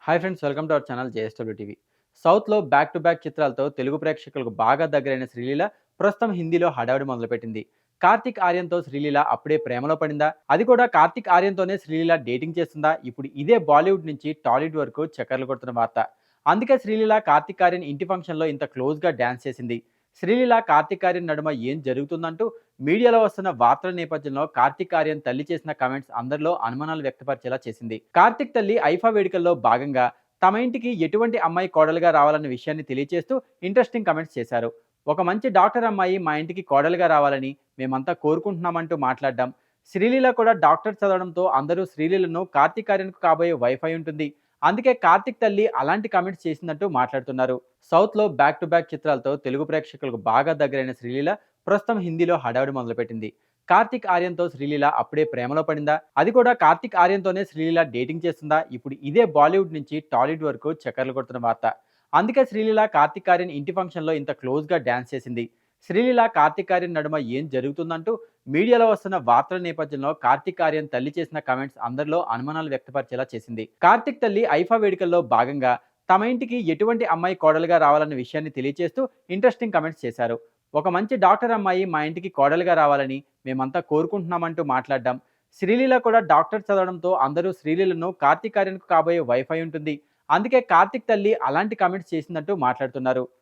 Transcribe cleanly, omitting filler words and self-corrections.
Hi friends, welcome to our channel JSW TV. సౌత్‌లో back to back చిత్రాలతో తెలుగు ప్రేక్షకులకు బాగా దగ్గరైన శ్రీలీల ప్రస్తుతం హిందీలో హడావిడి మొదలుపెట్టింది. కార్తీక్ ఆర్యన్‌తో శ్రీలీల అప్పుడే ప్రేమలో పడిందా? అది కూడా కార్తీక్ ఆర్యన్‌తోనే శ్రీలీల డేటింగ్ చేస్తుందా? ఇప్పుడు ఇదే బాలీవుడ్ నుంచి టాలీవుడ్ వరకు చక్కర్లు కొడుతున్న వార్త. అందుకే శ్రీలీల కార్తీక్ ఆర్యన్ ఇంటి ఫంక్షన్‌లో ఇంత క్లోజ్‌గా డాన్స్ చేసింది. శ్రీలీల కార్తీక్ ఆర్యన్ నడుమ ఏం జరుగుతుందంటూ మీడియాలో వస్తున్న వార్తల నేపథ్యంలో కార్తీక్ ఆర్యన్ తల్లి చేసిన కామెంట్స్ అందరిలో అనుమానాలు వ్యక్తపరిచేలా చేసింది. కార్తీక్ తల్లి ఐఫా వేడుకల్లో భాగంగా తమ ఇంటికి ఎటువంటి అమ్మాయి కోడలుగా రావాలన్న విషయాన్ని తెలియజేస్తూ ఇంట్రెస్టింగ్ కమెంట్స్ చేశారు. ఒక మంచి డాక్టర్ అమ్మాయి మా ఇంటికి కోడలుగా రావాలని మేమంతా కోరుకుంటున్నామంటూ మాట్లాడడం. శ్రీలీల కూడా డాక్టర్ చదవడంతో అందరూ శ్రీలీలను కార్తీక్ ఆర్యన్కు కాబోయే వైఫ్ అయి ఉంటుంది. అందుకే కార్తీక్ తల్లి అలాంటి కామెంట్స్ చేసిందంటూ మాట్లాడుతున్నారు. సౌత్‌లో బ్యాక్ టు బ్యాక్ చిత్రాలతో తెలుగు ప్రేక్షకులకు బాగా దగ్గరైన శ్రీలీల ప్రస్తుతం హిందీలో హడావిడి మొదలుపెట్టింది. కార్తీక్ ఆర్యన్‌తో శ్రీలీల అప్పుడే ప్రేమలో పడిందా? అది కూడా కార్తీక్ ఆర్యన్‌తోనే శ్రీలీల డేటింగ్ చేస్తుందా? ఇప్పుడు ఇదే బాలీవుడ్ నుంచి టాలీవుడ్ వరకు చక్కర్లు కొడుతున్న వార్త. అందుకే శ్రీలీల కార్తీక్ ఆర్యన్ ఇంటి ఫంక్షన్‌లో ఇంత క్లోజ్‌గా డాన్స్ చేసింది. శ్రీలీల కార్తీక్ ఆర్యన్ నడుమ ఏం జరుగుతుందంటూ మీడియాలో వస్తున్న వార్తల నేపథ్యంలో కార్తీక్ ఆర్యన్ తల్లి చేసిన కామెంట్స్ అందరిలో అనుమానాలు వ్యక్తపరిచేలా చేసింది. కార్తీక్ తల్లి ఐఫా వేడుకల్లో భాగంగా తమ ఇంటికి ఎటువంటి అమ్మాయి కోడలుగా రావాలన్న విషయాన్ని తెలియజేస్తూ ఇంట్రెస్టింగ్ కమెంట్స్ చేశారు. ఒక మంచి డాక్టర్ అమ్మాయి మా ఇంటికి కోడలుగా రావాలని మేమంతా కోరుకుంటున్నామంటూ మాట్లాడడం. శ్రీలీల కూడా డాక్టర్ చదవడంతో అందరూ శ్రీలీలను కార్తీక్ ఆర్యన్కు కాబోయే వైఫ్ అయి ఉంటుంది. అందుకే కార్తీక్ తల్లి అలాంటి కామెంట్స్ చేసిందంటూ మాట్లాడుతున్నారు.